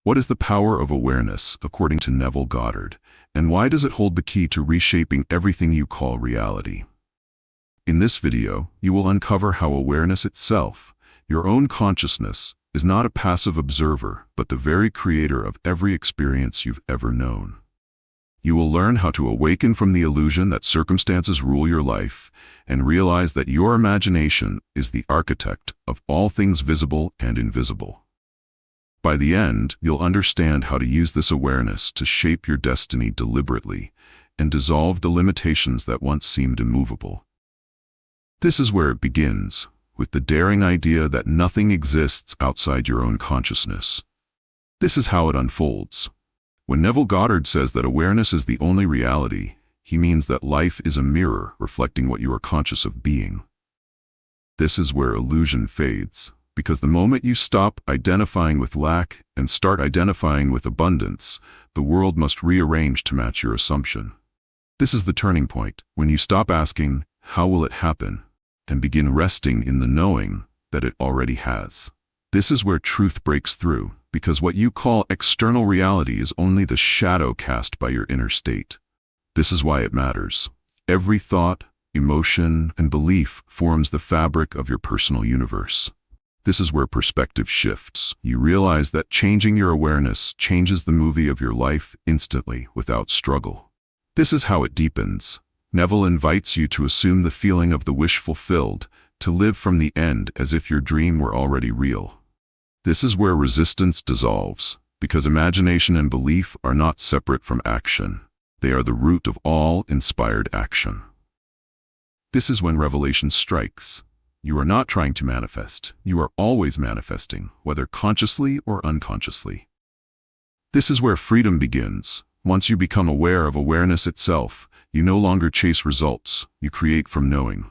What is the power of awareness, according to Neville Goddard, and why does it hold the key to reshaping everything you call reality? In this video, you will uncover how awareness itself, your own consciousness, is not a passive observer, but the very creator of every experience you've ever known. You will learn how to awaken from the illusion that circumstances rule your life and realize that your imagination is the architect of all things visible and invisible. By the end, you'll understand how to use this awareness to shape your destiny deliberately and dissolve the limitations that once seemed immovable. This is where it begins, with the daring idea that nothing exists outside your own consciousness. This is how it unfolds. When Neville Goddard says that awareness is the only reality, he means that life is a mirror reflecting what you are conscious of being. This is where illusion fades, because the moment you stop identifying with lack and start identifying with abundance, the world must rearrange to match your assumption. This is the turning point, when you stop asking, "How will it happen?" and begin resting in the knowing that it already has. This is where truth breaks through, because what you call external reality is only the shadow cast by your inner state. This is why it matters. Every thought, emotion, and belief forms the fabric of your personal universe. This is where perspective shifts. You realize that changing your awareness changes the movie of your life instantly, without struggle. This is how it deepens. Neville invites you to assume the feeling of the wish fulfilled, to live from the end as if your dream were already real. This is where resistance dissolves, because imagination and belief are not separate from action. They are the root of all inspired action. This is when revelation strikes. You are not trying to manifest. You are always manifesting, whether consciously or unconsciously. This is where freedom begins. Once you become aware of awareness itself, you no longer chase results, you create from knowing.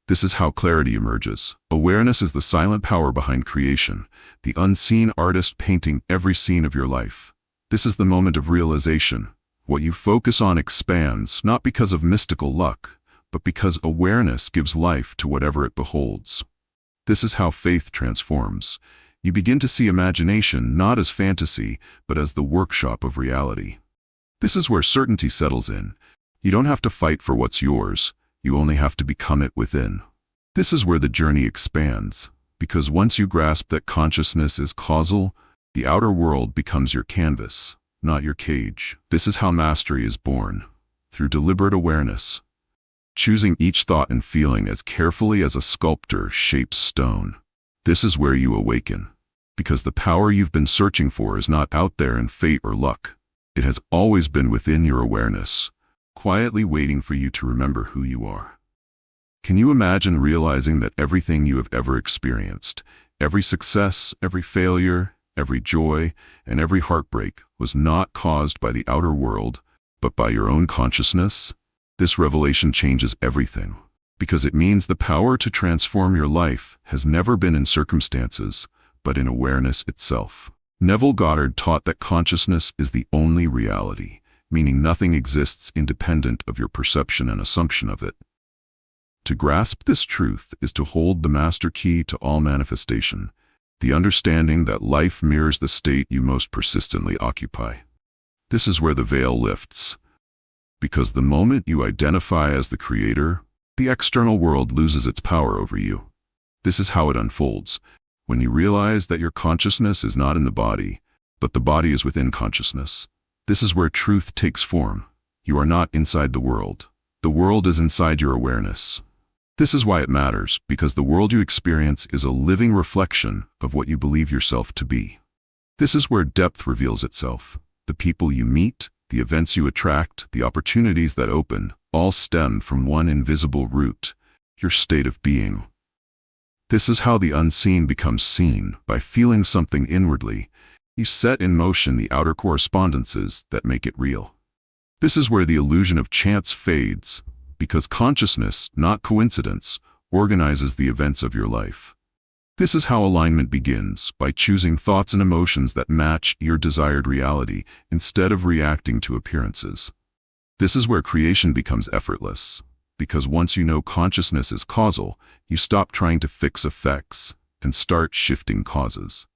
This is how clarity emerges. Awareness is the silent power behind creation, the unseen artist painting every scene of your life. This is the moment of realization. What you focus on expands, not because of mystical luck, but because awareness gives life to whatever it beholds. This is how faith transforms. You begin to see imagination not as fantasy, but as the workshop of reality. This is where certainty settles in. You don't have to fight for what's yours. You only have to become it within. This is where the journey expands, because once you grasp that consciousness is causal, the outer world becomes your canvas, not your cage. This is how mastery is born, through deliberate awareness, choosing each thought and feeling as carefully as a sculptor shapes stone. This is where you awaken, because the power you've been searching for is not out there in fate or luck. It has always been within your awareness, quietly waiting for you to remember who you are. Can you imagine realizing that everything you have ever experienced, every success, every failure, every joy, and every heartbreak was not caused by the outer world, but by your own consciousness? This revelation changes everything, because it means the power to transform your life has never been in circumstances, but in awareness itself. Neville Goddard taught that consciousness is the only reality, meaning nothing exists independent of your perception and assumption of it. To grasp this truth is to hold the master key to all manifestation, the understanding that life mirrors the state you most persistently occupy. This is where the veil lifts, because the moment you identify as the creator, the external world loses its power over you. This is how it unfolds, when you realize that your consciousness is not in the body, but the body is within consciousness. This is where truth takes form. You are not inside the world. The world is inside your awareness. This is why it matters, because the world you experience is a living reflection of what you believe yourself to be. This is where depth reveals itself. The people you meet, the events you attract, the opportunities that open, all stem from one invisible root, your state of being. This is how the unseen becomes seen. By feeling something inwardly, you set in motion the outer correspondences that make it real. This is where the illusion of chance fades, because consciousness, not coincidence, organizes the events of your life. This is how alignment begins, by choosing thoughts and emotions that match your desired reality instead of reacting to appearances. This is where creation becomes effortless, because once you know consciousness is causal, you stop trying to fix effects and start shifting causes.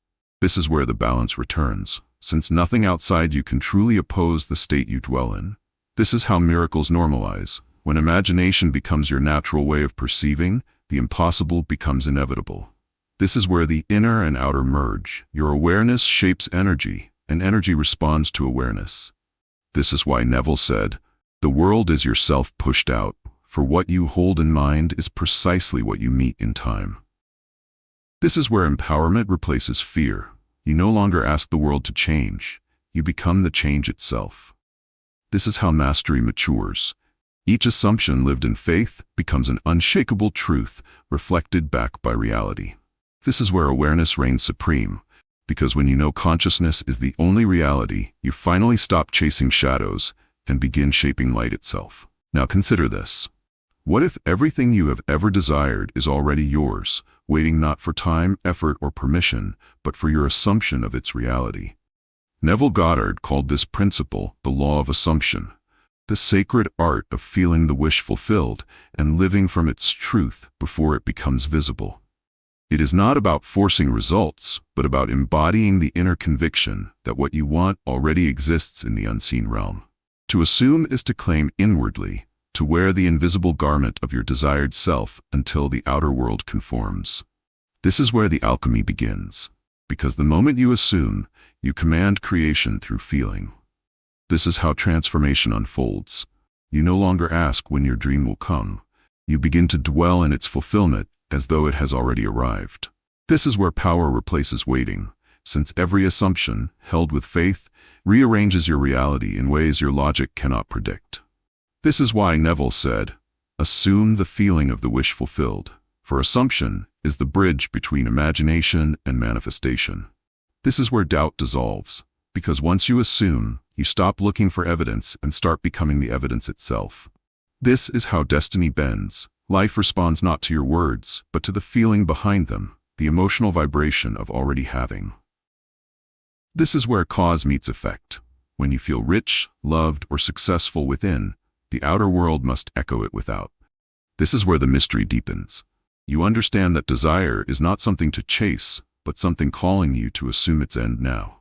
This is where the balance returns. since nothing outside you can truly oppose the state you dwell in. This is how miracles normalize. When imagination becomes your natural way of perceiving, the impossible becomes inevitable. This is where the inner and outer merge. Your awareness shapes energy, and energy responds to awareness. This is why Neville said, "The world is yourself pushed out, for what you hold in mind is precisely what you meet in time." This is where empowerment replaces fear. You no longer ask the world to change. You become the change itself. This is how mastery matures. Each assumption lived in faith becomes an unshakable truth reflected back by reality. This is where awareness reigns supreme, because when you know consciousness is the only reality, you finally stop chasing shadows and begin shaping light itself. Now consider this. What if everything you have ever desired is already yours, waiting not for time, effort, or permission, but for your assumption of its reality? Neville Goddard called this principle the law of assumption, the sacred art of feeling the wish fulfilled and living from its truth before it becomes visible. It is not about forcing results, but about embodying the inner conviction that what you want already exists in the unseen realm. To assume is to claim inwardly, to wear the invisible garment of your desired self until the outer world conforms. This is where the alchemy begins, because the moment you assume, you command creation through feeling. This is how transformation unfolds. You no longer ask when your dream will come. You begin to dwell in its fulfillment as though it has already arrived. This is where power replaces waiting, since every assumption, held with faith, rearranges your reality in ways your logic cannot predict. This is why Neville said, "Assume the feeling of the wish fulfilled," for assumption is the bridge between imagination and manifestation. This is where doubt dissolves, because once you assume, you stop looking for evidence and start becoming the evidence itself. This is how destiny bends. Life responds not to your words, but to the feeling behind them, the emotional vibration of already having. This is where cause meets effect. When you feel rich, loved, or successful within, the outer world must echo it without. This is where the mystery deepens. You understand that desire is not something to chase, but something calling you to assume its end now.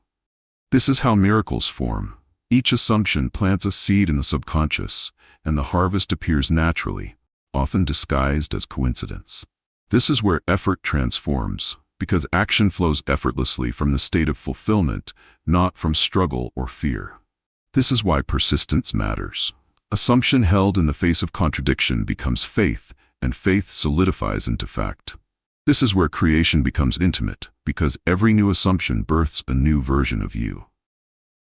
This is how miracles form. Each assumption plants a seed in the subconscious, and the harvest appears naturally, often disguised as coincidence. This is where effort transforms, because action flows effortlessly from the state of fulfillment, not from struggle or fear. This is why persistence matters. Assumption held in the face of contradiction becomes faith, and faith solidifies into fact. This is where creation becomes intimate, because every new assumption births a new version of you.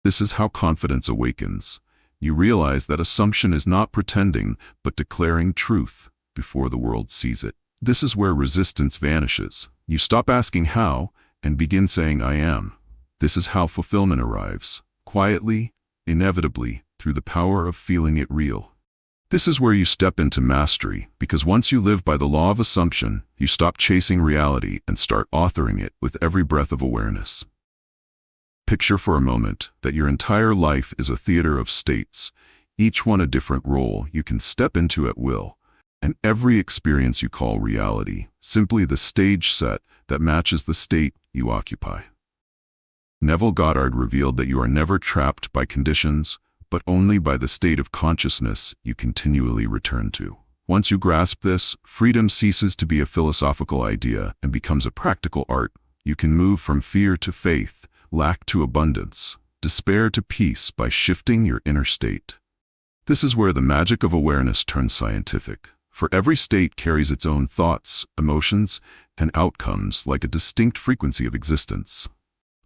This is how confidence awakens. You realize that assumption is not pretending, but declaring truth before the world sees it. This is where resistance vanishes. You stop asking how and begin saying I am. This is how fulfillment arrives, quietly, inevitably, through the power of feeling it real. This is where you step into mastery, because once you live by the law of assumption, you stop chasing reality and start authoring it with every breath of awareness. Picture for a moment that your entire life is a theater of states, each one a different role you can step into at will, and every experience you call reality, simply the stage set that matches the state you occupy. Neville Goddard revealed that you are never trapped by conditions, but only by the state of consciousness you continually return to. Once you grasp this, freedom ceases to be a philosophical idea and becomes a practical art. You can move from fear to faith, lack to abundance, despair to peace by shifting your inner state. This is where the magic of awareness turns scientific, for every state carries its own thoughts, emotions, and outcomes like a distinct frequency of existence.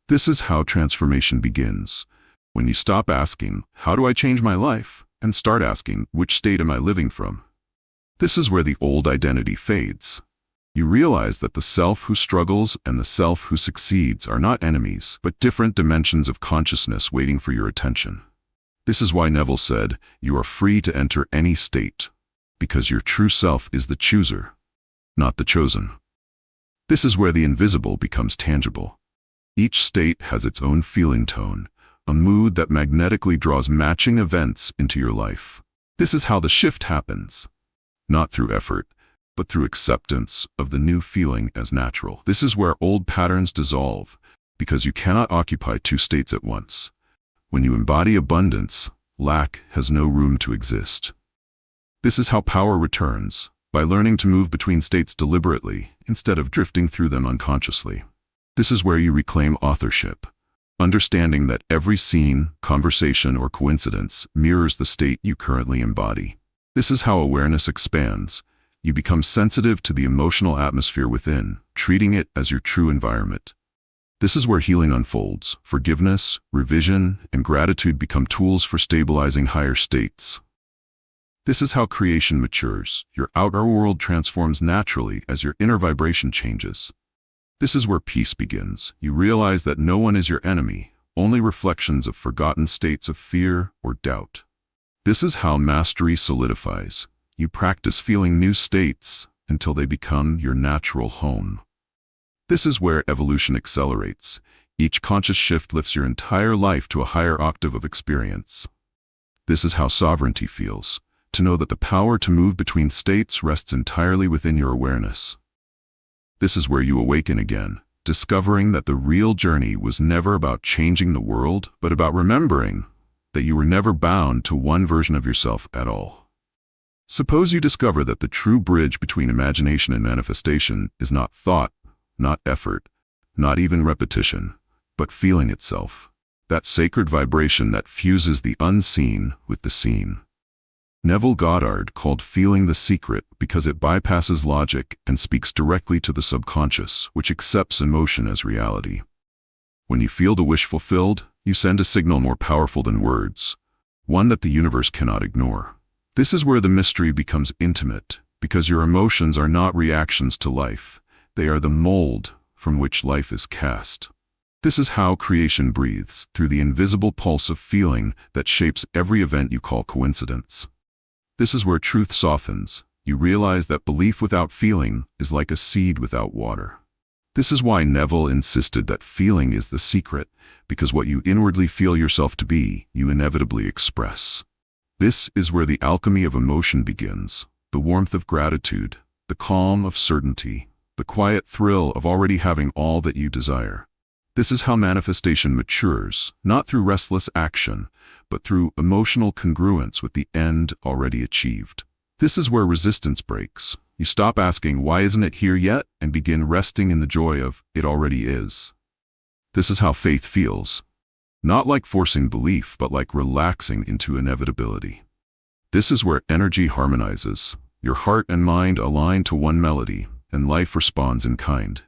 This is how transformation begins. When you stop asking, "How do I change my life?" and start asking, "Which state am I living from?" This is where the old identity fades. You realize that the self who struggles and the self who succeeds are not enemies, but different dimensions of consciousness waiting for your attention. This is why Neville said, "You are free to enter any state, because your true self is the chooser, not the chosen." This is where the invisible becomes tangible. Each state has its own feeling tone, a mood that magnetically draws matching events into your life. This is how the shift happens, not through effort, but through acceptance of the new feeling as natural. This is where old patterns dissolve, because you cannot occupy two states at once. When you embody abundance, lack has no room to exist. This is how power returns, by learning to move between states deliberately instead of drifting through them unconsciously. This is where you reclaim authorship, understanding that every scene, conversation, or coincidence mirrors the state you currently embody. This is how awareness expands. You become sensitive to the emotional atmosphere within, treating it as your true environment. This is where healing unfolds. Forgiveness, revision, and gratitude become tools for stabilizing higher states. This is how creation matures. Your outer world transforms naturally as your inner vibration changes. This is where peace begins. You realize that no one is your enemy, only reflections of forgotten states of fear or doubt. This is how mastery solidifies. You practice feeling new states until they become your natural home. This is where evolution accelerates. Each conscious shift lifts your entire life to a higher octave of experience. This is how sovereignty feels, to know that the power to move between states rests entirely within your awareness. This is where you awaken again, discovering that the real journey was never about changing the world, but about remembering that you were never bound to one version of yourself at all. Suppose you discover that the true bridge between imagination and manifestation is not thought, not effort, not even repetition, but feeling itself, that sacred vibration that fuses the unseen with the seen. Neville Goddard called feeling the secret because it bypasses logic and speaks directly to the subconscious, which accepts emotion as reality. When you feel the wish fulfilled, you send a signal more powerful than words, one that the universe cannot ignore. This is where the mystery becomes intimate, because your emotions are not reactions to life. They are the mold from which life is cast. This is how creation breathes, through the invisible pulse of feeling that shapes every event you call coincidence. This is where truth softens. You realize that belief without feeling is like a seed without water. This is why Neville insisted that feeling is the secret, because what you inwardly feel yourself to be, you inevitably express. This is where the alchemy of emotion begins, the warmth of gratitude, the calm of certainty, the quiet thrill of already having all that you desire. This is how manifestation matures, not through restless action, but through emotional congruence with the end already achieved. This is where resistance breaks. You stop asking, "Why isn't it here yet?" and begin resting in the joy of, "It already is." This is how faith feels. Not like forcing belief, but like relaxing into inevitability. This is where energy harmonizes. Your heart and mind align to one melody, and life responds in kind.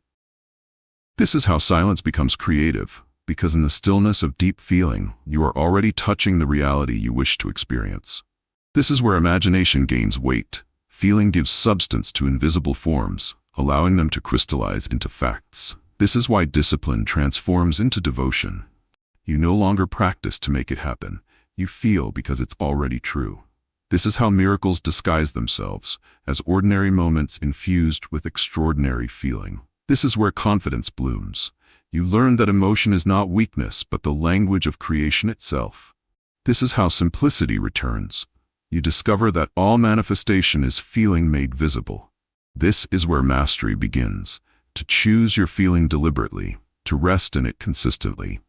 This is how silence becomes creative, because in the stillness of deep feeling, you are already touching the reality you wish to experience. This is where imagination gains weight. Feeling gives substance to invisible forms, allowing them to crystallize into facts. This is why discipline transforms into devotion. You no longer practice to make it happen. You feel because it's already true. This is how miracles disguise themselves, as ordinary moments infused with extraordinary feeling. This is where confidence blooms. You learn that emotion is not weakness, but the language of creation itself. This is how simplicity returns. You discover that all manifestation is feeling made visible. This is where mastery begins, to choose your feeling deliberately, to rest in it consistently,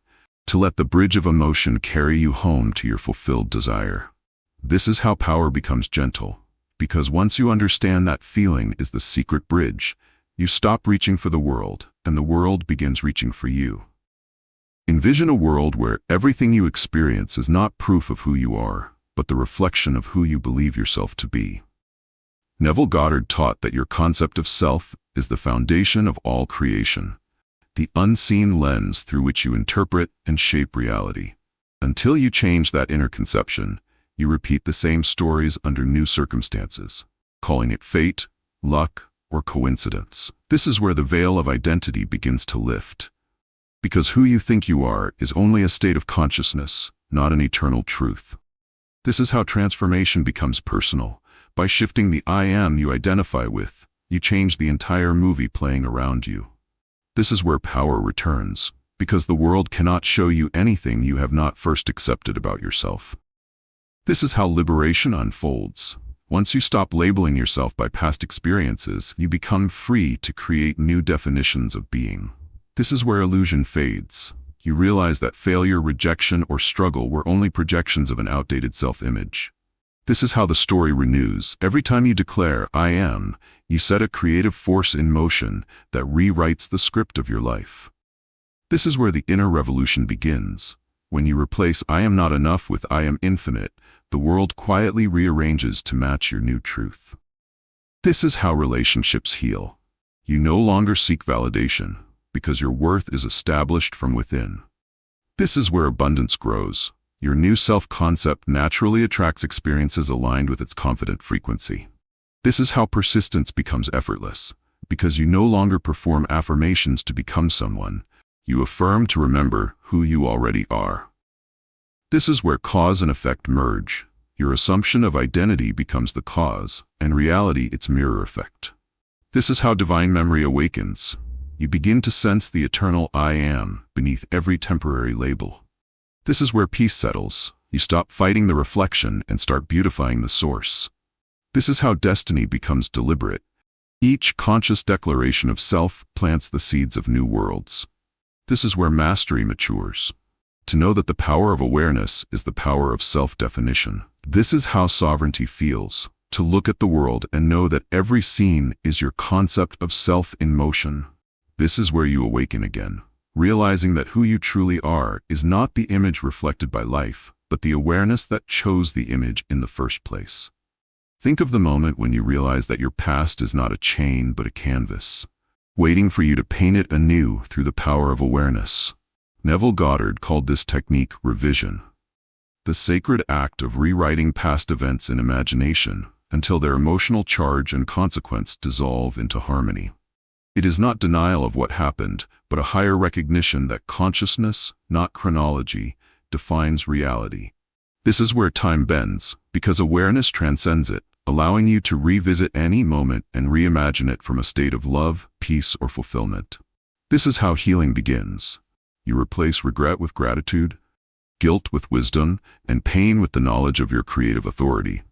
to let the bridge of emotion carry you home to your fulfilled desire. This is how power becomes gentle, because once you understand that feeling is the secret bridge, you stop reaching for the world, and the world begins reaching for you. Envision a world where everything you experience is not proof of who you are, but the reflection of who you believe yourself to be. Neville Goddard taught that your concept of self is the foundation of all creation, the unseen lens through which you interpret and shape reality. Until you change that inner conception, you repeat the same stories under new circumstances, calling it fate, luck, or coincidence. This is where the veil of identity begins to lift, because who you think you are is only a state of consciousness, not an eternal truth. This is how transformation becomes personal. By shifting the I am you identify with, you change the entire movie playing around you. This is where power returns, because the world cannot show you anything you have not first accepted about yourself. This is how liberation unfolds. Once you stop labeling yourself by past experiences, you become free to create new definitions of being. This is where illusion fades. You realize that failure, rejection, or struggle were only projections of an outdated self-image. This is how the story renews. Every time you declare, "I am," you set a creative force in motion that rewrites the script of your life. This is where the inner revolution begins. When you replace "I am not enough" with "I am infinite," the world quietly rearranges to match your new truth. This is how relationships heal. You no longer seek validation, because your worth is established from within. This is where abundance grows. Your new self-concept naturally attracts experiences aligned with its confident frequency. This is how persistence becomes effortless, because you no longer perform affirmations to become someone. You affirm to remember who you already are. This is where cause and effect merge. Your assumption of identity becomes the cause, and reality its mirror effect. This is how divine memory awakens. You begin to sense the eternal "I am" beneath every temporary label. This is where peace settles. You stop fighting the reflection and start beautifying the source. This is how destiny becomes deliberate. Each conscious declaration of self plants the seeds of new worlds. This is where mastery matures. To know that the power of awareness is the power of self-definition. This is how sovereignty feels. To look at the world and know that every scene is your concept of self in motion. This is where you awaken again, realizing that who you truly are is not the image reflected by life, but the awareness that chose the image in the first place. Think of the moment when you realize that your past is not a chain but a canvas, waiting for you to paint it anew through the power of awareness. Neville Goddard called this technique revision, the sacred act of rewriting past events in imagination until their emotional charge and consequence dissolve into harmony. It is not denial of what happened, but a higher recognition that consciousness, not chronology, defines reality. This is where time bends, because awareness transcends it, allowing you to revisit any moment and reimagine it from a state of love, peace, or fulfillment. This is how healing begins. You replace regret with gratitude, guilt with wisdom, and pain with the knowledge of your creative authority.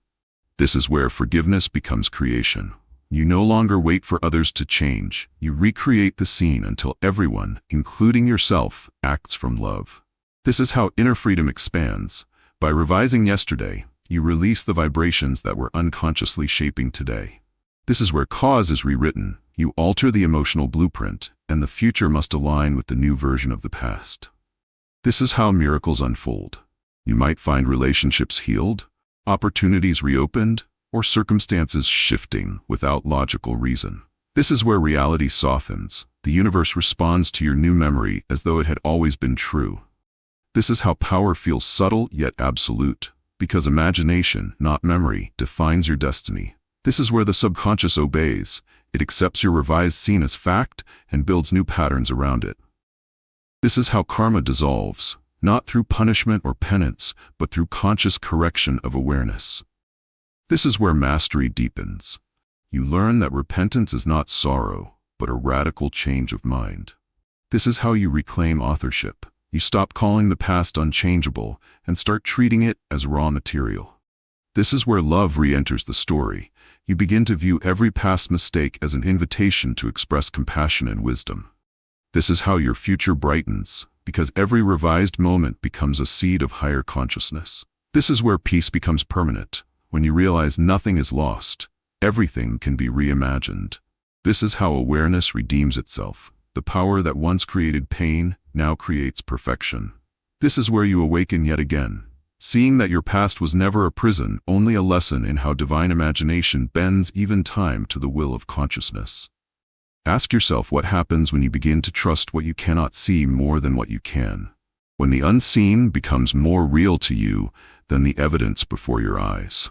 This is where forgiveness becomes creation. You no longer wait for others to change. You recreate the scene until everyone, including yourself, acts from love. This is how inner freedom expands. By revising yesterday, you release the vibrations that were unconsciously shaping today. This is where cause is rewritten. You alter the emotional blueprint, and the future must align with the new version of the past. This is how miracles unfold. You might find relationships healed, opportunities reopened, or circumstances shifting without logical reason. This is where reality softens. The universe responds to your new memory as though it had always been true. This is how power feels subtle yet absolute, because imagination, not memory, defines your destiny. This is where the subconscious obeys. It accepts your revised scene as fact and builds new patterns around it. This is how karma dissolves, not through punishment or penance, but through conscious correction of awareness. This is where mastery deepens. You learn that repentance is not sorrow, but a radical change of mind. This is how you reclaim authorship. You stop calling the past unchangeable and start treating it as raw material. This is where love re-enters the story. You begin to view every past mistake as an invitation to express compassion and wisdom. This is how your future brightens, because every revised moment becomes a seed of higher consciousness. This is where peace becomes permanent. When you realize nothing is lost, everything can be reimagined. This is how awareness redeems itself. The power that once created pain now creates perfection. This is where you awaken yet again, seeing that your past was never a prison, only a lesson in how divine imagination bends even time to the will of consciousness. Ask yourself what happens when you begin to trust what you cannot see more than what you can. When the unseen becomes more real to you than the evidence before your eyes.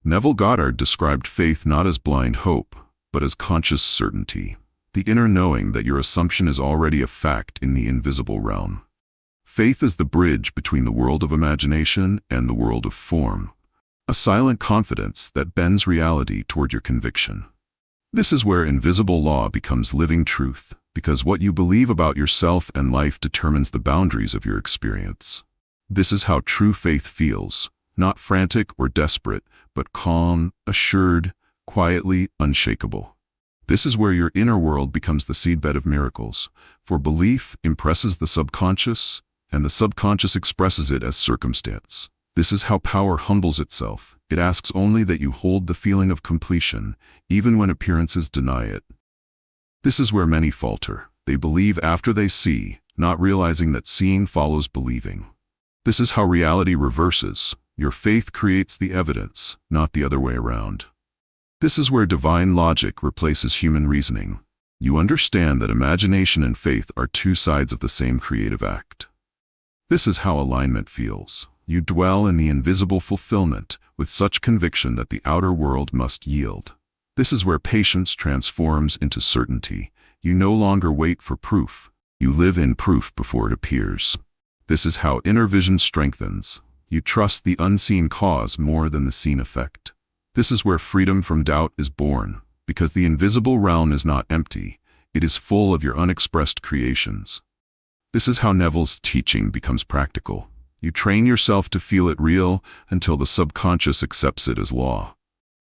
Neville Goddard described faith not as blind hope, but as conscious certainty, the inner knowing that your assumption is already a fact in the invisible realm. Faith is the bridge between the world of imagination and the world of form, a silent confidence that bends reality toward your conviction. This is where invisible law becomes living truth, because what you believe about yourself and life determines the boundaries of your experience. This is how true faith feels, not frantic or desperate, but calm, assured, quietly unshakable. This is where your inner world becomes the seedbed of miracles, for belief impresses the subconscious, and the subconscious expresses it as circumstance. This is how power humbles itself. It asks only that you hold the feeling of completion, even when appearances deny it. This is where many falter. They believe after they see, not realizing that seeing follows believing. This is how reality reverses. Your faith creates the evidence, not the other way around. This is where divine logic replaces human reasoning. You understand that imagination and faith are two sides of the same creative act. This is how alignment feels. You dwell in the invisible fulfillment with such conviction that the outer world must yield. This is where patience transforms into certainty. You no longer wait for proof. You live in proof before it appears. This is how inner vision strengthens. You trust the unseen cause more than the seen effect. This is where freedom from doubt is born, because the invisible realm is not empty. It is full of your unexpressed creations. This is how Neville's teaching becomes practical. You train yourself to feel it real until the subconscious accepts it as law.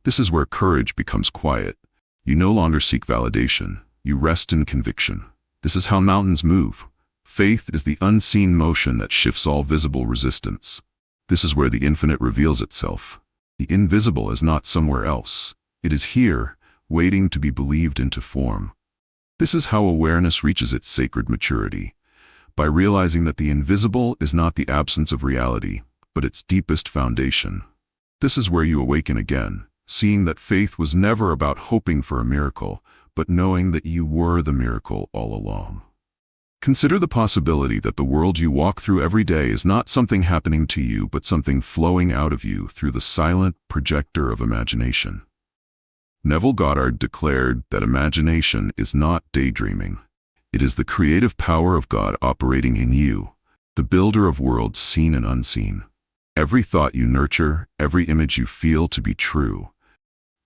This is where courage becomes quiet. You no longer seek validation. You rest in conviction. This is how mountains move. Faith is the unseen motion that shifts all visible resistance. This is where the infinite reveals itself. The invisible is not somewhere else. It is here, waiting to be believed into form. This is how awareness reaches its sacred maturity, by realizing that the invisible is not the absence of reality, but its deepest foundation. This is where you awaken again, seeing that faith was never about hoping for a miracle, but knowing that you were the miracle all along. Consider the possibility that the world you walk through every day is not something happening to you, but something flowing out of you through the silent projector of imagination. Neville Goddard declared that imagination is not daydreaming. It is the creative power of God operating in you, the builder of worlds seen and unseen. Every thought you nurture, every image you feel to be true,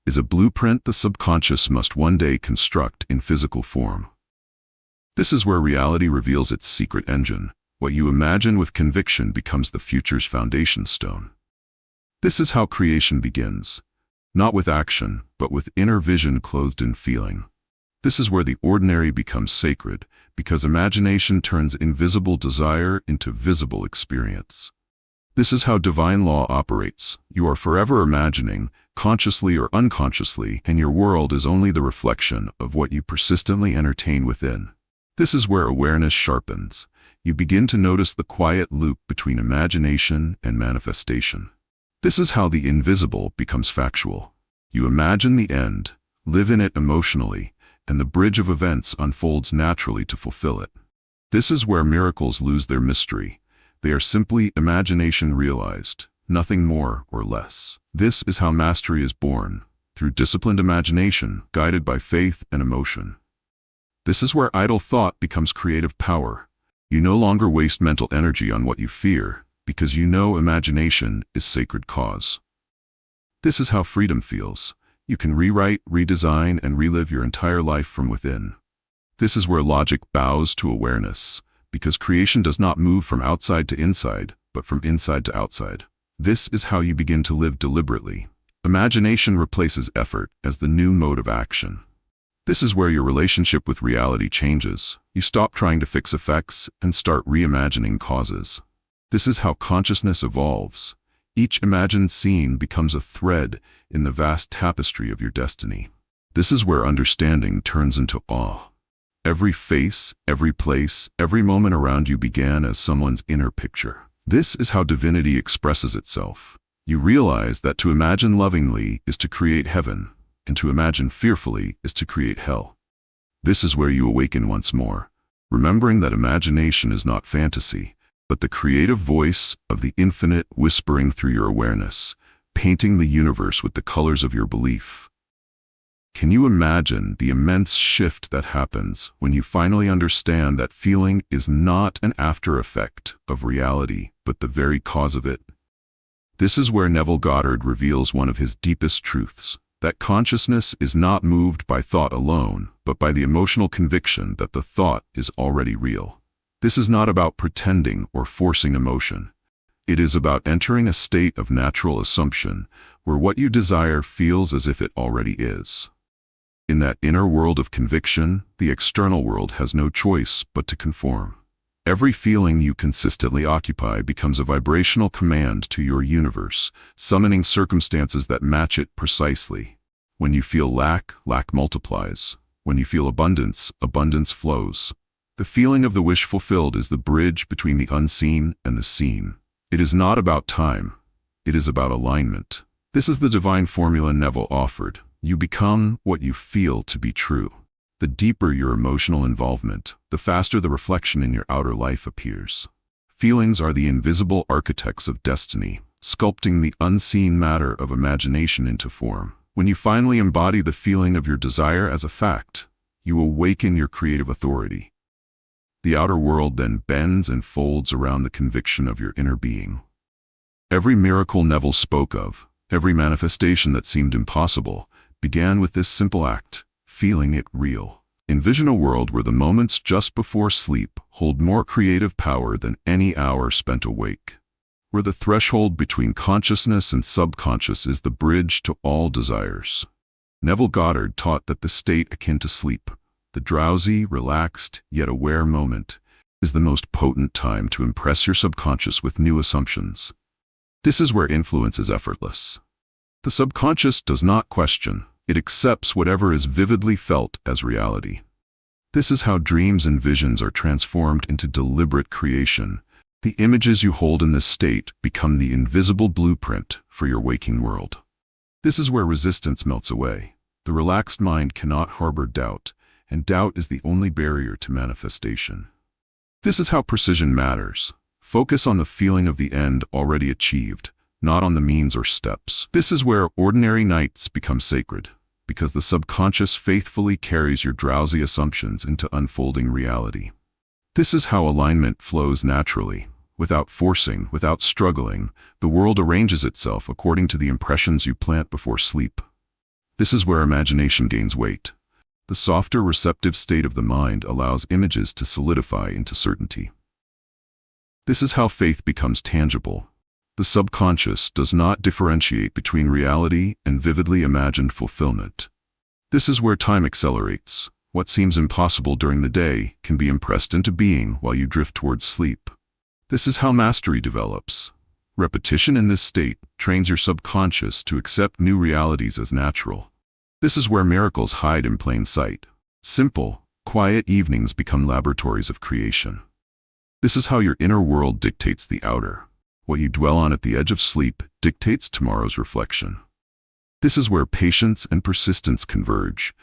is a blueprint the subconscious must one day construct in physical form. This is where reality reveals its secret engine. What you imagine with conviction becomes the future's foundation stone. This is how creation begins, not with action, but with inner vision clothed in feeling. This is where the ordinary becomes sacred, because imagination turns invisible desire into visible experience. This is how divine law operates. You are forever imagining, consciously or unconsciously, and your world is only the reflection of what you persistently entertain within. This is where awareness sharpens. You begin to notice the quiet loop between imagination and manifestation. This is how the invisible becomes factual. You imagine the end, live in it emotionally, and the bridge of events unfolds naturally to fulfill it. This is where miracles lose their mystery. They are simply imagination realized, nothing more or less. This is how mastery is born, through disciplined imagination, guided by faith and emotion. This is where idle thought becomes creative power. You no longer waste mental energy on what you fear, because you know imagination is sacred cause. This is how freedom feels. You can rewrite, redesign, and relive your entire life from within. This is where logic bows to awareness, because creation does not move from outside to inside, but from inside to outside. This is how you begin to live deliberately. Imagination replaces effort as the new mode of action. This is where your relationship with reality changes. You stop trying to fix effects and start reimagining causes. This is how consciousness evolves. Each imagined scene becomes a thread in the vast tapestry of your destiny. This is where understanding turns into awe. Every face, every place, every moment around you began as someone's inner picture. This is how divinity expresses itself. You realize that to imagine lovingly is to create heaven, and to imagine fearfully is to create hell. This is where you awaken once more, remembering that imagination is not fantasy, but the creative voice of the infinite whispering through your awareness, painting the universe with the colors of your belief. Can you imagine the immense shift that happens when you finally understand that feeling is not an after effect of reality, but the very cause of it? This is where Neville Goddard reveals one of his deepest truths, that consciousness is not moved by thought alone, but by the emotional conviction that the thought is already real. This is not about pretending or forcing emotion. It is about entering a state of natural assumption, where what you desire feels as if it already is. In that inner world of conviction, the external world has no choice but to conform. Every feeling you consistently occupy becomes a vibrational command to your universe, summoning circumstances that match it precisely. When you feel lack, lack multiplies. When you feel abundance, abundance flows. The feeling of the wish fulfilled is the bridge between the unseen and the seen. It is not about time. It is about alignment. This is the divine formula Neville offered. You become what you feel to be true. The deeper your emotional involvement, the faster the reflection in your outer life appears. Feelings are the invisible architects of destiny, sculpting the unseen matter of imagination into form. When you finally embody the feeling of your desire as a fact, you awaken your creative authority. The outer world then bends and folds around the conviction of your inner being. Every miracle Neville spoke of, every manifestation that seemed impossible, began with this simple act: feeling it real. Envision a world where the moments just before sleep hold more creative power than any hour spent awake, where the threshold between consciousness and subconscious is the bridge to all desires. Neville Goddard taught that the state akin to sleep, the drowsy, relaxed, yet aware moment, is the most potent time to impress your subconscious with new assumptions. This is where influence is effortless. The subconscious does not question. It accepts whatever is vividly felt as reality. This is how dreams and visions are transformed into deliberate creation. The images you hold in this state become the invisible blueprint for your waking world. This is where resistance melts away. The relaxed mind cannot harbor doubt, and doubt is the only barrier to manifestation. This is how precision matters. Focus on the feeling of the end already achieved, not on the means or steps. This is where ordinary nights become sacred, because the subconscious faithfully carries your drowsy assumptions into unfolding reality. This is how alignment flows naturally. Without forcing, without struggling, the world arranges itself according to the impressions you plant before sleep. This is where imagination gains weight. The softer, receptive state of the mind allows images to solidify into certainty. This is how faith becomes tangible. The subconscious does not differentiate between reality and vividly imagined fulfillment. This is where time accelerates. What seems impossible during the day can be impressed into being while you drift towards sleep. This is how mastery develops. Repetition in this state trains your subconscious to accept new realities as natural. This is where miracles hide in plain sight. Simple, quiet evenings become laboratories of creation. This is how your inner world dictates the outer. What you dwell on at the edge of sleep dictates tomorrow's reflection. This is where patience and persistence converge.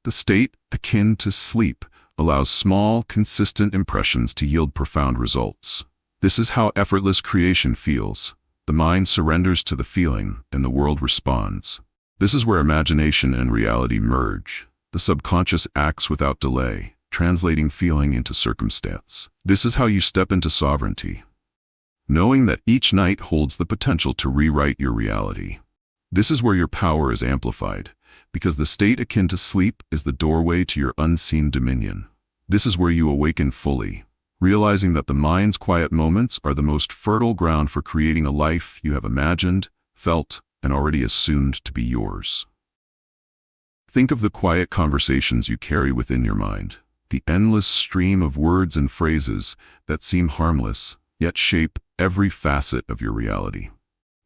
The state, akin to sleep, allows small, consistent impressions to yield profound results. This is how effortless creation feels. The mind surrenders to the feeling, and the world responds. This is where imagination and reality merge. The subconscious acts without delay, translating feeling into circumstance. This is how you step into sovereignty, knowing that each night holds the potential to rewrite your reality. This is where your power is amplified, because the state akin to sleep is the doorway to your unseen dominion. This is where you awaken fully, realizing that the mind's quiet moments are the most fertile ground for creating a life you have imagined, felt, and already assumed to be yours. Think of the quiet conversations you carry within your mind, the endless stream of words and phrases that seem harmless, yet shape every facet of your reality.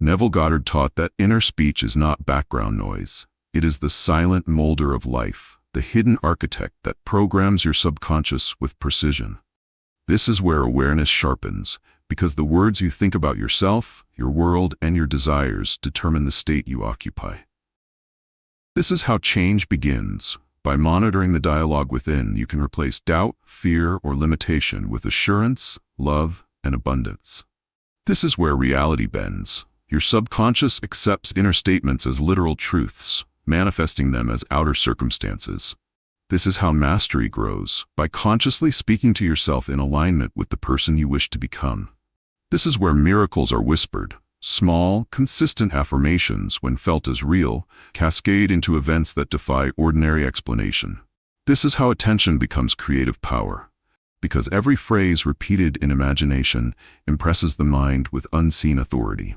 Neville Goddard taught that inner speech is not background noise. It is the silent molder of life, the hidden architect that programs your subconscious with precision. This is where awareness sharpens, because the words you think about yourself, your world, and your desires determine the state you occupy. This is how change begins. By monitoring the dialogue within, you can replace doubt, fear, or limitation with assurance, love, and abundance. This is where reality bends. Your subconscious accepts inner statements as literal truths, manifesting them as outer circumstances. This is how mastery grows, by consciously speaking to yourself in alignment with the person you wish to become. This is where miracles are whispered. Small, consistent affirmations, when felt as real, cascade into events that defy ordinary explanation. This is how attention becomes creative power, because every phrase repeated in imagination impresses the mind with unseen authority.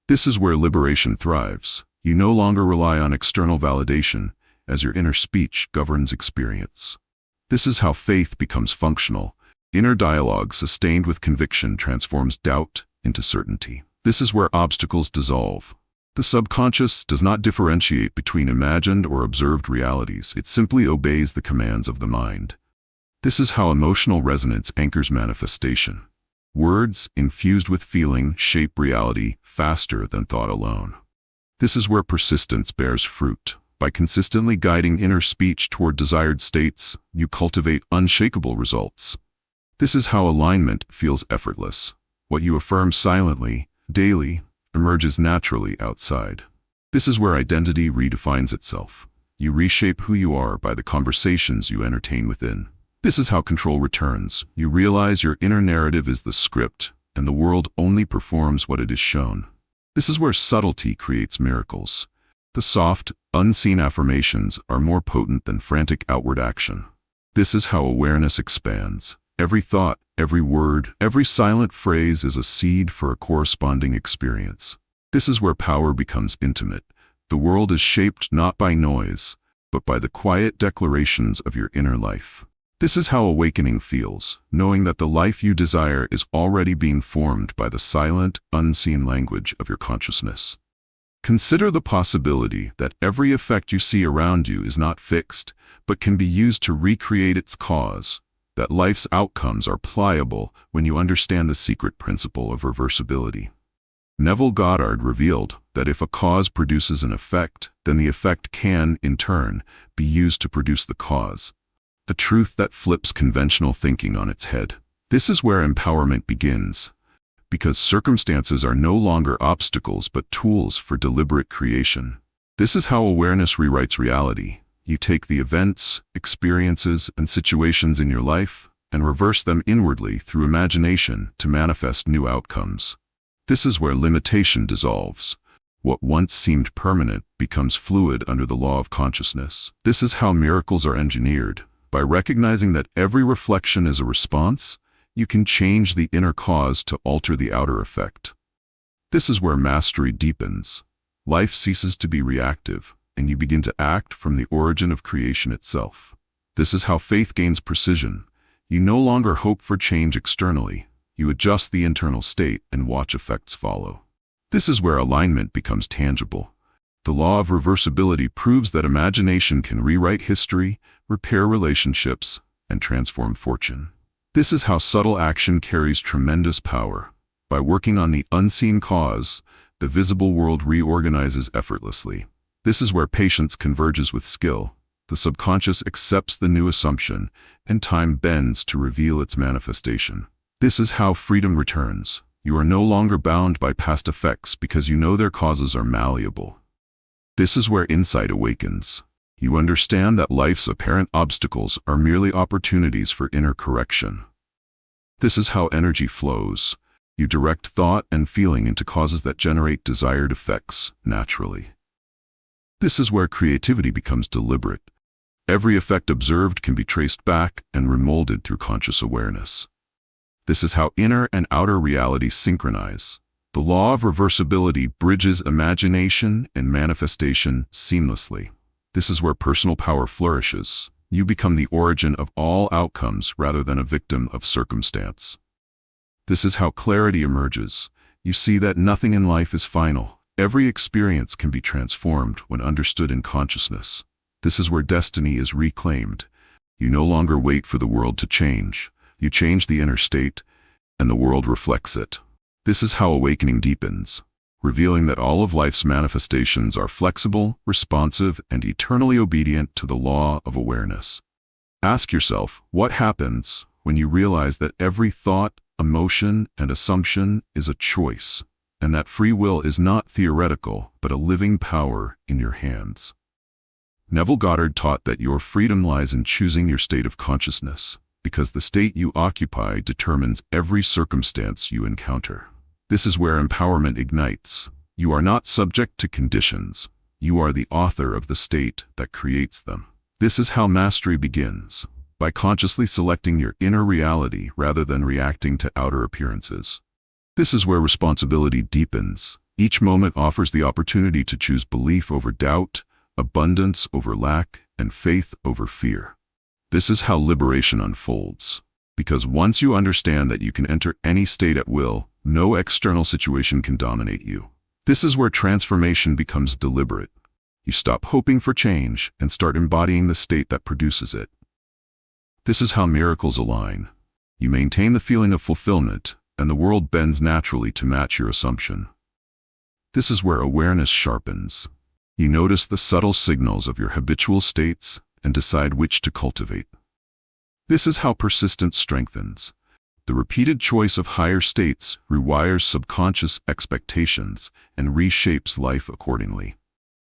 This is where liberation thrives. You no longer rely on external validation. as your inner speech governs experience. This is how faith becomes functional. Inner dialogue sustained with conviction transforms doubt into certainty. This is where obstacles dissolve. The subconscious does not differentiate between imagined or observed realities. It simply obeys the commands of the mind. This is how emotional resonance anchors manifestation. Words, infused with feeling, shape reality faster than thought alone. This is where persistence bears fruit. By consistently guiding inner speech toward desired states, you cultivate unshakable results. This is how alignment feels effortless. What you affirm silently, daily, emerges naturally outside. This is where identity redefines itself. You reshape who you are by the conversations you entertain within. This is how control returns. You realize your inner narrative is the script, and the world only performs what it is shown. This is where subtlety creates miracles. The soft, unseen affirmations are more potent than frantic outward action. This is how awareness expands. Every thought, every word, every silent phrase is a seed for a corresponding experience. This is where power becomes intimate. The world is shaped not by noise, but by the quiet declarations of your inner life. This is how awakening feels, knowing that the life you desire is already being formed by the silent, unseen language of your consciousness. Consider the possibility that every effect you see around you is not fixed, but can be used to recreate its cause, that life's outcomes are pliable when you understand the secret principle of reversibility. Neville Goddard revealed that if a cause produces an effect, then the effect can, in turn, be used to produce the cause. A truth that flips conventional thinking on its head. This is where empowerment begins, because circumstances are no longer obstacles but tools for deliberate creation. This is how awareness rewrites reality. You take the events, experiences, and situations in your life and reverse them inwardly through imagination to manifest new outcomes. This is where limitation dissolves. What once seemed permanent becomes fluid under the law of consciousness. This is how miracles are engineered. By recognizing that every reflection is a response, you can change the inner cause to alter the outer effect. This is where mastery deepens. Life ceases to be reactive, and you begin to act from the origin of creation itself. This is how faith gains precision. You no longer hope for change externally. You adjust the internal state and watch effects follow. This is where alignment becomes tangible. The law of reversibility proves that imagination can rewrite history, repair relationships, and transform fortune. This is how subtle action carries tremendous power. By working on the unseen cause, the visible world reorganizes effortlessly. This is where patience converges with skill. The subconscious accepts the new assumption, and time bends to reveal its manifestation. This is how freedom returns. You are no longer bound by past effects because you know their causes are malleable. This is where insight awakens. You understand that life's apparent obstacles are merely opportunities for inner correction. This is how energy flows. You direct thought and feeling into causes that generate desired effects naturally. This is where creativity becomes deliberate. Every effect observed can be traced back and remolded through conscious awareness. This is how inner and outer reality synchronize. The law of reversibility bridges imagination and manifestation seamlessly. This is where personal power flourishes. You become the origin of all outcomes rather than a victim of circumstance. This is how clarity emerges. You see that nothing in life is final. Every experience can be transformed when understood in consciousness. This is where destiny is reclaimed. You no longer wait for the world to change. You change the inner state, and the world reflects it. This is how awakening deepens, revealing that all of life's manifestations are flexible, responsive, and eternally obedient to the law of awareness. Ask yourself, what happens when you realize that every thought, emotion, and assumption is a choice, and that free will is not theoretical, but a living power in your hands? Neville Goddard taught that your freedom lies in choosing your state of consciousness, because the state you occupy determines every circumstance you encounter. This is where empowerment ignites. You are not subject to conditions. You are the author of the state that creates them. This is how mastery begins, by consciously selecting your inner reality rather than reacting to outer appearances. This is where responsibility deepens. Each moment offers the opportunity to choose belief over doubt, abundance over lack, and faith over fear. This is how liberation unfolds. Because once you understand that you can enter any state at will, no external situation can dominate you. This is where transformation becomes deliberate. You stop hoping for change and start embodying the state that produces it. This is how miracles align. You maintain the feeling of fulfillment, and the world bends naturally to match your assumption. This is where awareness sharpens. You notice the subtle signals of your habitual states and decide which to cultivate. This is how persistence strengthens. The repeated choice of higher states rewires subconscious expectations and reshapes life accordingly.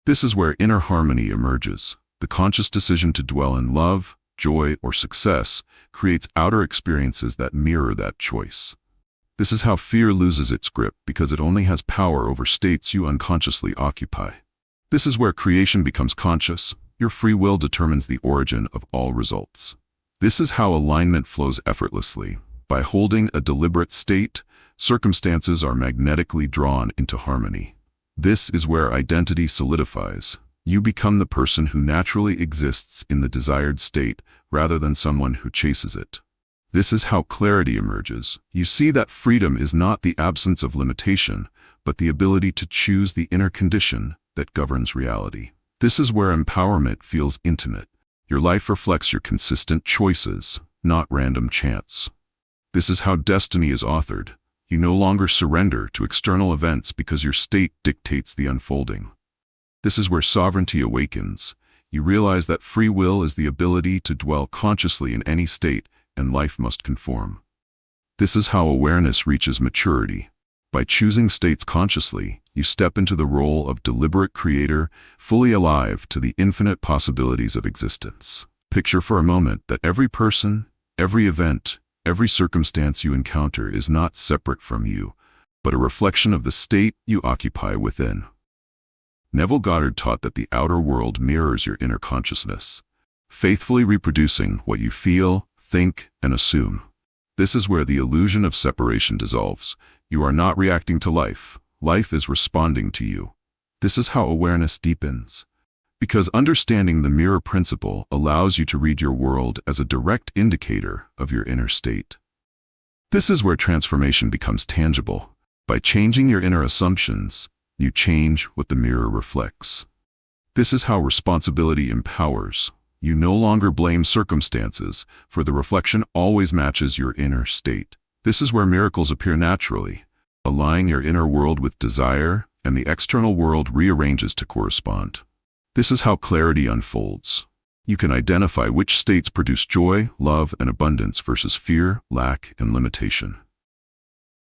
This is where inner harmony emerges. The conscious decision to dwell in love, joy, or success creates outer experiences that mirror that choice. This is how fear loses its grip because it only has power over states you unconsciously occupy. This is where creation becomes conscious. Your free will determines the origin of all results. This is how alignment flows effortlessly. By holding a deliberate state, circumstances are magnetically drawn into harmony. This is where identity solidifies. You become the person who naturally exists in the desired state rather than someone who chases it. This is how clarity emerges. You see that freedom is not the absence of limitation, but the ability to choose the inner condition that governs reality. This is where empowerment feels intimate. Your life reflects your consistent choices, not random chance. This is how destiny is authored. You no longer surrender to external events because your state dictates the unfolding. This is where sovereignty awakens. You realize that free will is the ability to dwell consciously in any state, and life must conform. This is how awareness reaches maturity. By choosing states consciously, you step into the role of deliberate creator, fully alive to the infinite possibilities of existence. Picture for a moment that every person, every event, every circumstance you encounter is not separate from you, but a reflection of the state you occupy within. Neville Goddard taught that the outer world mirrors your inner consciousness, faithfully reproducing what you feel, think, and assume. This is where the illusion of separation dissolves. You are not reacting to life. Life is responding to you. This is how awareness deepens. Because understanding the mirror principle allows you to read your world as a direct indicator of your inner state. This is where transformation becomes tangible. By changing your inner assumptions, you change what the mirror reflects. This is how responsibility empowers. You no longer blame circumstances, for the reflection always matches your inner state. This is where miracles appear naturally. Align your inner world with desire, and the external world rearranges to correspond. This is how clarity unfolds. You can identify which states produce joy, love, and abundance versus fear, lack, and limitation.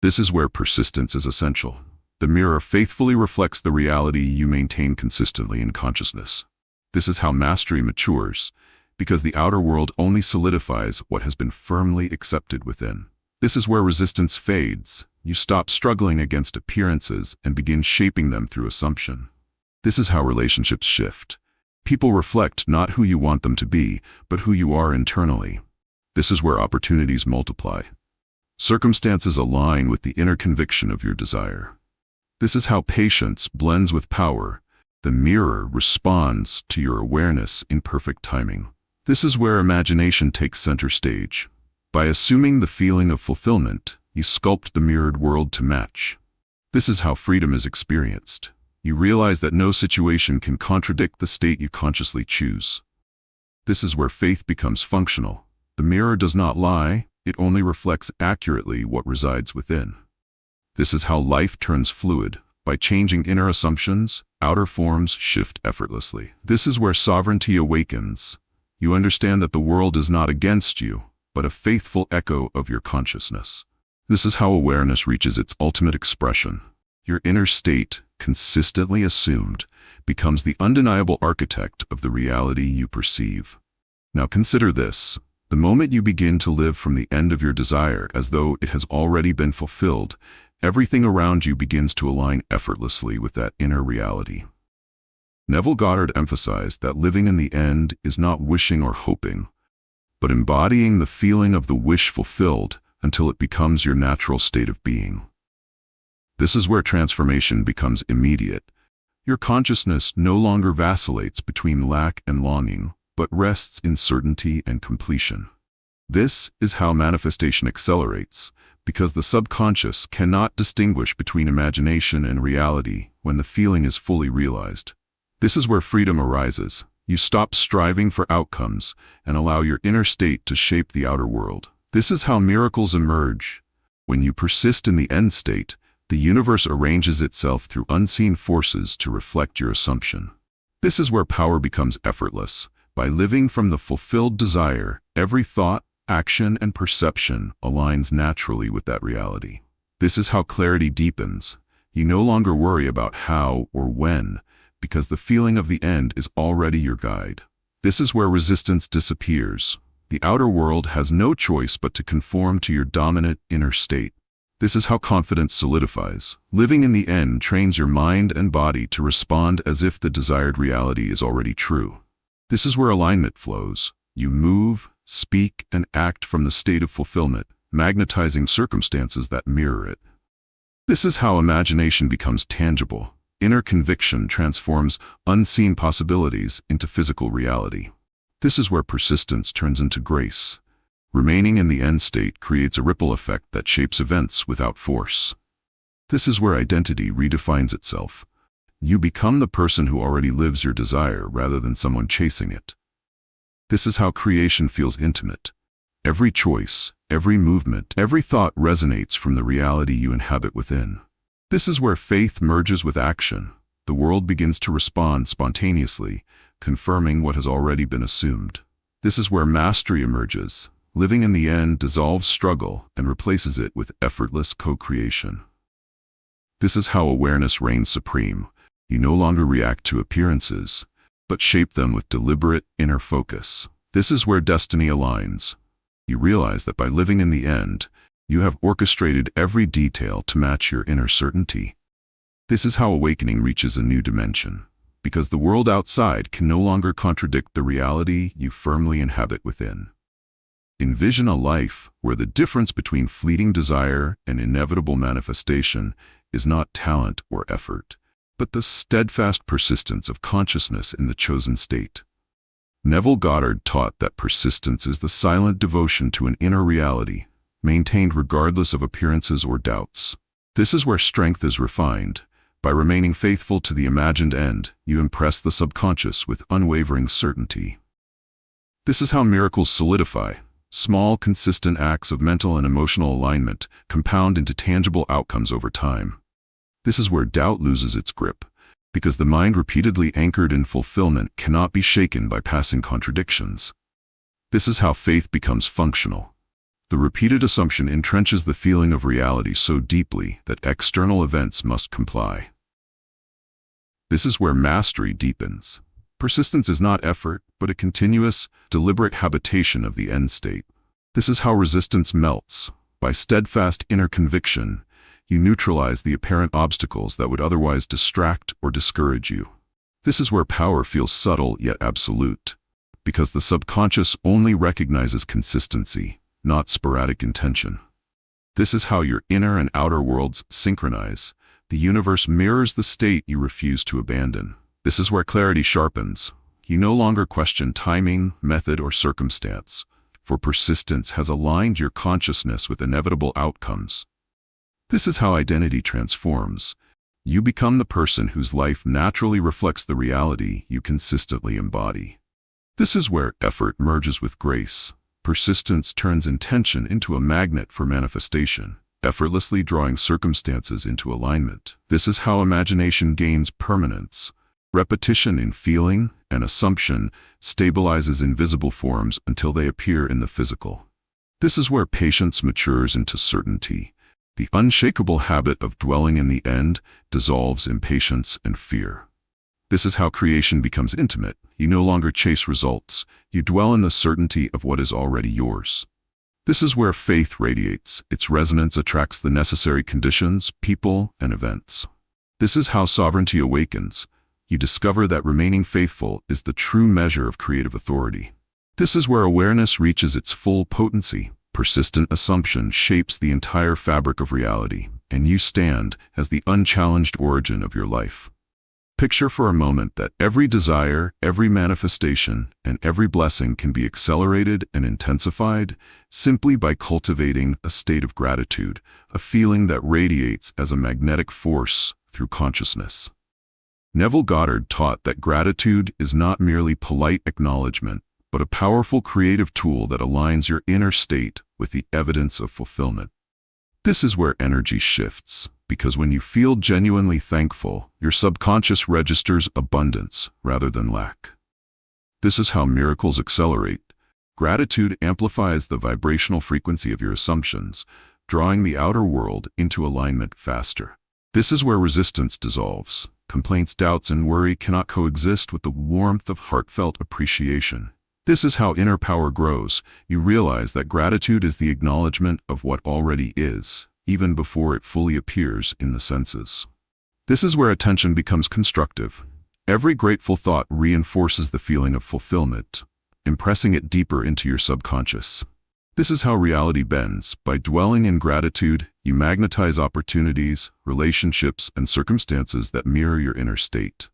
This is where persistence is essential. The mirror faithfully reflects the reality you maintain consistently in consciousness. This is how mastery matures, because the outer world only solidifies what has been firmly accepted within. This is where resistance fades. You stop struggling against appearances and begin shaping them through assumption. This is how relationships shift. People reflect not who you want them to be, but who you are internally. This is where opportunities multiply. Circumstances align with the inner conviction of your desire. This is how patience blends with power. The mirror responds to your awareness in perfect timing. This is where imagination takes center stage. By assuming the feeling of fulfillment, you sculpt the mirrored world to match. This is how freedom is experienced. You realize that no situation can contradict the state you consciously choose. This is where faith becomes functional. The mirror does not lie, it only reflects accurately what resides within. This is how life turns fluid. By changing inner assumptions, outer forms shift effortlessly. This is where sovereignty awakens. You understand that the world is not against you, but a faithful echo of your consciousness. This is how awareness reaches its ultimate expression. Your inner state, consistently assumed, becomes the undeniable architect of the reality you perceive. Now consider this. The moment you begin to live from the end of your desire as though it has already been fulfilled, everything around you begins to align effortlessly with that inner reality. Neville Goddard emphasized that living in the end is not wishing or hoping, but embodying the feeling of the wish fulfilled until it becomes your natural state of being. This is where transformation becomes immediate. Your consciousness no longer vacillates between lack and longing, but rests in certainty and completion. This is how manifestation accelerates, because the subconscious cannot distinguish between imagination and reality when the feeling is fully realized. This is where freedom arises. You stop striving for outcomes and allow your inner state to shape the outer world. This is how miracles emerge. When you persist in the end state, the universe arranges itself through unseen forces to reflect your assumption. This is where power becomes effortless. By living from the fulfilled desire, every thought, action, and perception aligns naturally with that reality. This is how clarity deepens. You no longer worry about how or when, because the feeling of the end is already your guide. This is where resistance disappears. The outer world has no choice but to conform to your dominant inner state. This is how confidence solidifies. Living in the end trains your mind and body to respond as if the desired reality is already true. This is where alignment flows. You move, speak, and act from the state of fulfillment, magnetizing circumstances that mirror it. This is how imagination becomes tangible. Inner conviction transforms unseen possibilities into physical reality. This is where persistence turns into grace. Remaining in the end state creates a ripple effect that shapes events without force. This is where identity redefines itself. You become the person who already lives your desire rather than someone chasing it. This is how creation feels intimate. Every choice, every movement, every thought resonates from the reality you inhabit within. This is where faith merges with action. The world begins to respond spontaneously, confirming what has already been assumed. This is where mastery emerges. Living in the end dissolves struggle and replaces it with effortless co-creation. This is how awareness reigns supreme. You no longer react to appearances, but shape them with deliberate inner focus. This is where destiny aligns. You realize that by living in the end, you have orchestrated every detail to match your inner certainty. This is how awakening reaches a new dimension, because the world outside can no longer contradict the reality you firmly inhabit within. Envision a life where the difference between fleeting desire and inevitable manifestation is not talent or effort, but the steadfast persistence of consciousness in the chosen state. Neville Goddard taught that persistence is the silent devotion to an inner reality, maintained regardless of appearances or doubts. This is where strength is refined. By remaining faithful to the imagined end, you impress the subconscious with unwavering certainty. This is how miracles solidify. Small, consistent acts of mental and emotional alignment compound into tangible outcomes over time. This is where doubt loses its grip, because the mind repeatedly anchored in fulfillment cannot be shaken by passing contradictions. This is how faith becomes functional. The repeated assumption entrenches the feeling of reality so deeply that external events must comply. This is where mastery deepens. Persistence is not effort, but a continuous, deliberate habitation of the end state. This is how resistance melts. By steadfast inner conviction, you neutralize the apparent obstacles that would otherwise distract or discourage you. This is where power feels subtle yet absolute, because the subconscious only recognizes consistency, not sporadic intention. This is how your inner and outer worlds synchronize. The universe mirrors the state you refuse to abandon. This is where clarity sharpens. You no longer question timing, method, or circumstance, for persistence has aligned your consciousness with inevitable outcomes. This is how identity transforms. You become the person whose life naturally reflects the reality you consistently embody. This is where effort merges with grace. Persistence turns intention into a magnet for manifestation, effortlessly drawing circumstances into alignment. This is how imagination gains permanence. Repetition in feeling and assumption stabilizes invisible forms until they appear in the physical. This is where patience matures into certainty. The unshakable habit of dwelling in the end dissolves impatience and fear. This is how creation becomes intimate. You no longer chase results. You dwell in the certainty of what is already yours. This is where faith radiates. Its resonance attracts the necessary conditions, people, and events. This is how sovereignty awakens. You discover that remaining faithful is the true measure of creative authority. This is where awareness reaches its full potency. Persistent assumption shapes the entire fabric of reality, and you stand as the unchallenged origin of your life. Picture for a moment that every desire, every manifestation, and every blessing can be accelerated and intensified simply by cultivating a state of gratitude, a feeling that radiates as a magnetic force through consciousness. Neville Goddard taught that gratitude is not merely polite acknowledgement, but a powerful creative tool that aligns your inner state with the evidence of fulfillment. This is where energy shifts, because when you feel genuinely thankful, your subconscious registers abundance rather than lack. This is how miracles accelerate. Gratitude amplifies the vibrational frequency of your assumptions, drawing the outer world into alignment faster. This is where resistance dissolves. Complaints, doubts, and worry cannot coexist with the warmth of heartfelt appreciation. This is how inner power grows. You realize that gratitude is the acknowledgement of what already is, even before it fully appears in the senses. This is where attention becomes constructive. Every grateful thought reinforces the feeling of fulfillment, impressing it deeper into your subconscious. This is how reality bends. By dwelling in gratitude, you magnetize opportunities, relationships, and circumstances that mirror your inner state.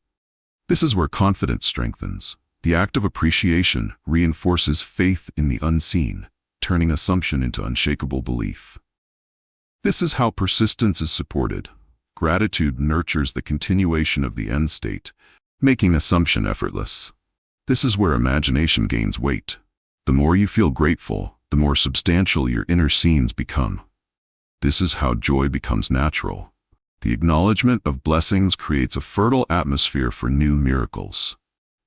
This is where confidence strengthens. The act of appreciation reinforces faith in the unseen, turning assumption into unshakable belief. This is how persistence is supported. Gratitude nurtures the continuation of the end state, making assumption effortless. This is where imagination gains weight. The more you feel grateful, the more substantial your inner scenes become. This is how joy becomes natural. The acknowledgement of blessings creates a fertile atmosphere for new miracles.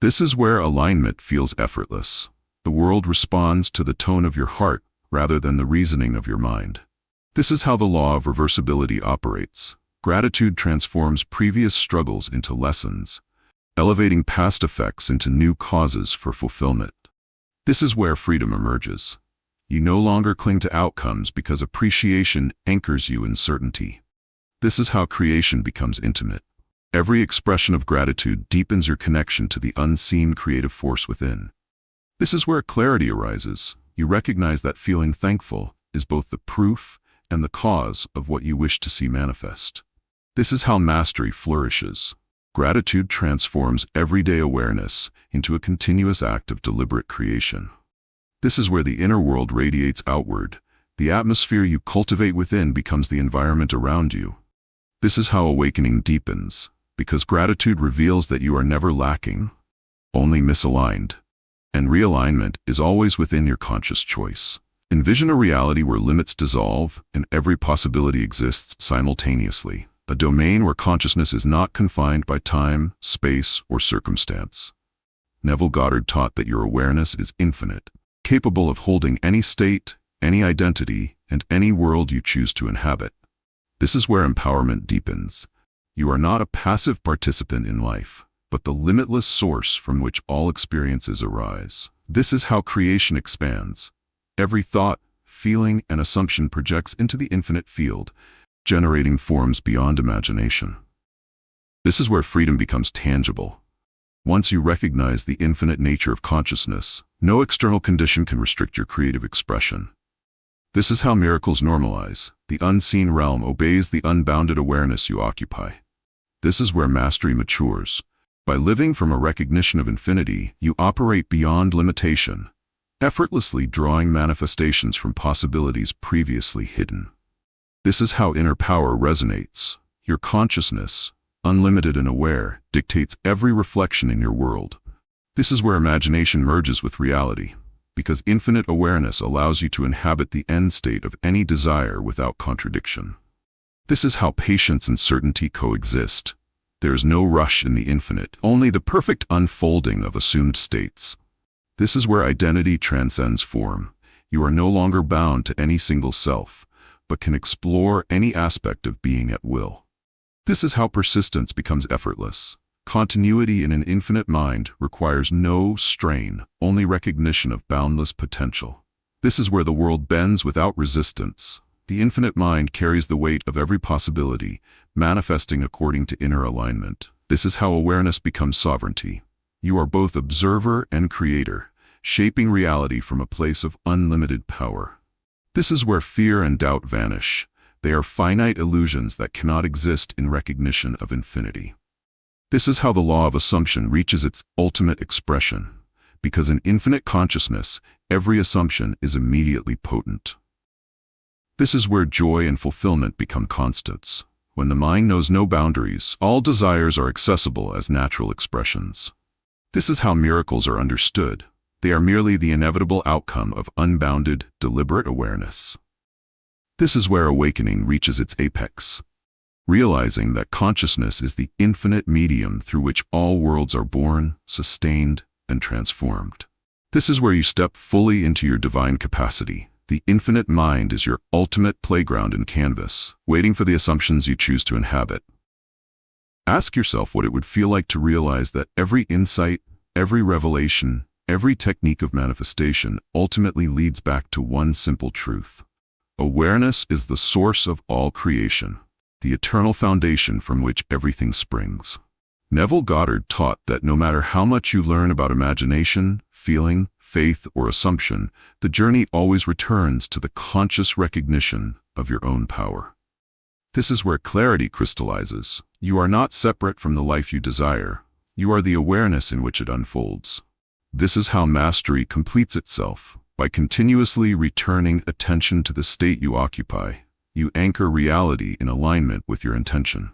This is where alignment feels effortless. The world responds to the tone of your heart rather than the reasoning of your mind. This is how the law of reversibility operates. Gratitude transforms previous struggles into lessons, elevating past effects into new causes for fulfillment. This is where freedom emerges. You no longer cling to outcomes because appreciation anchors you in certainty. This is how creation becomes intimate. Every expression of gratitude deepens your connection to the unseen creative force within. This is where clarity arises. You recognize that feeling thankful is both the proof and the cause of what you wish to see manifest. This is how mastery flourishes. Gratitude transforms everyday awareness into a continuous act of deliberate creation. This is where the inner world radiates outward. The atmosphere you cultivate within becomes the environment around you. This is how awakening deepens, because gratitude reveals that you are never lacking, only misaligned. And realignment is always within your conscious choice. Envision a reality where limits dissolve and every possibility exists simultaneously. A domain where consciousness is not confined by time, space, or circumstance. Neville Goddard taught that your awareness is infinite, capable of holding any state, any identity, and any world you choose to inhabit. This is where empowerment deepens. You are not a passive participant in life, but the limitless source from which all experiences arise. This is how creation expands. Every thought, feeling, and assumption projects into the infinite field, generating forms beyond imagination. This is where freedom becomes tangible. Once you recognize the infinite nature of consciousness, no external condition can restrict your creative expression. This is how miracles normalize. The unseen realm obeys the unbounded awareness you occupy. This is where mastery matures. By living from a recognition of infinity, you operate beyond limitation, effortlessly drawing manifestations from possibilities previously hidden. This is how inner power resonates. Your consciousness, unlimited and aware, dictates every reflection in your world. This is where imagination merges with reality, because infinite awareness allows you to inhabit the end state of any desire without contradiction. This is how patience and certainty coexist. There is no rush in the infinite, only the perfect unfolding of assumed states. This is where identity transcends form. You are no longer bound to any single self, but can explore any aspect of being at will. This is how persistence becomes effortless. Continuity in an infinite mind requires no strain, only recognition of boundless potential. This is where the world bends without resistance. The infinite mind carries the weight of every possibility, manifesting according to inner alignment. This is how awareness becomes sovereignty. You are both observer and creator, shaping reality from a place of unlimited power. This is where fear and doubt vanish. They are finite illusions that cannot exist in recognition of infinity. This is how the law of assumption reaches its ultimate expression. Because in infinite consciousness, every assumption is immediately potent. This is where joy and fulfillment become constants. When the mind knows no boundaries, all desires are accessible as natural expressions. This is how miracles are understood. They are merely the inevitable outcome of unbounded, deliberate awareness. This is where awakening reaches its apex. Realizing that consciousness is the infinite medium through which all worlds are born, sustained, and transformed. This is where you step fully into your divine capacity. The infinite mind is your ultimate playground and canvas, waiting for the assumptions you choose to inhabit. Ask yourself what it would feel like to realize that every insight, every revelation, every technique of manifestation ultimately leads back to one simple truth. Awareness is the source of all creation, the eternal foundation from which everything springs. Neville Goddard taught that no matter how much you learn about imagination, feeling, faith, or assumption, the journey always returns to the conscious recognition of your own power. This is where clarity crystallizes. You are not separate from the life you desire. You are the awareness in which it unfolds. This is how mastery completes itself. By continuously returning attention to the state you occupy, you anchor reality in alignment with your intention.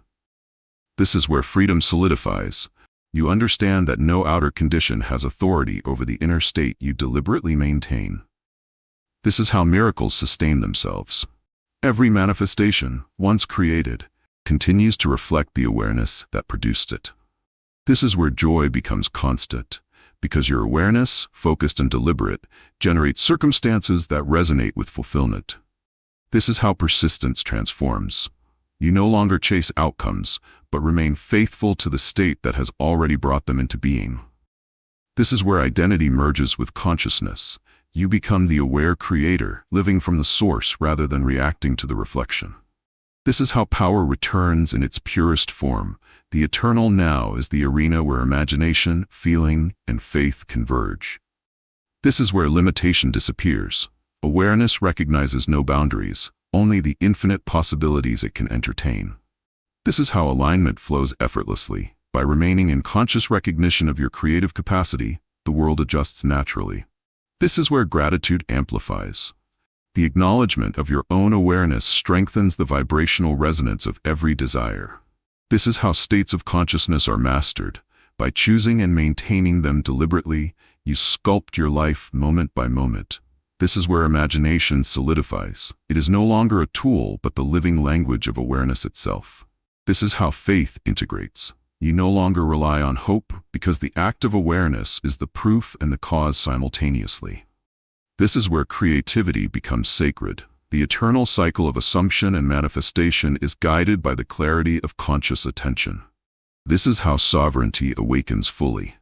This is where freedom solidifies. You understand that no outer condition has authority over the inner state you deliberately maintain. This is how miracles sustain themselves. Every manifestation, once created, continues to reflect the awareness that produced it. This is where joy becomes constant, because your awareness, focused and deliberate, generates circumstances that resonate with fulfillment. This is how persistence transforms. You no longer chase outcomes, but remain faithful to the state that has already brought them into being. This is where identity merges with consciousness. You become the aware creator, living from the source rather than reacting to the reflection. This is how power returns in its purest form. The eternal now is the arena where imagination, feeling, and faith converge. This is where limitation disappears. Awareness recognizes no boundaries, only the infinite possibilities it can entertain. This is how alignment flows effortlessly. By remaining in conscious recognition of your creative capacity, the world adjusts naturally. This is where gratitude amplifies. The acknowledgement of your own awareness strengthens the vibrational resonance of every desire. This is how states of consciousness are mastered. By choosing and maintaining them deliberately, you sculpt your life moment by moment. This is where imagination solidifies. It is no longer a tool, but the living language of awareness itself. This is how faith integrates. You no longer rely on hope, because the act of awareness is the proof and the cause simultaneously. This is where creativity becomes sacred. The eternal cycle of assumption and manifestation is guided by the clarity of conscious attention. This is how sovereignty awakens fully.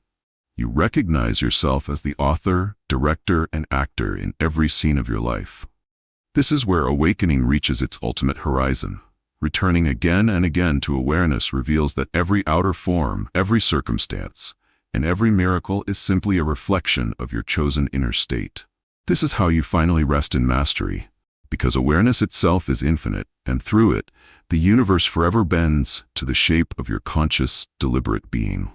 You recognize yourself as the author, director, and actor in every scene of your life. This is where awakening reaches its ultimate horizon. Returning again and again to awareness reveals that every outer form, every circumstance, and every miracle is simply a reflection of your chosen inner state. This is how you finally rest in mastery, because awareness itself is infinite, and through it, the universe forever bends to the shape of your conscious, deliberate being.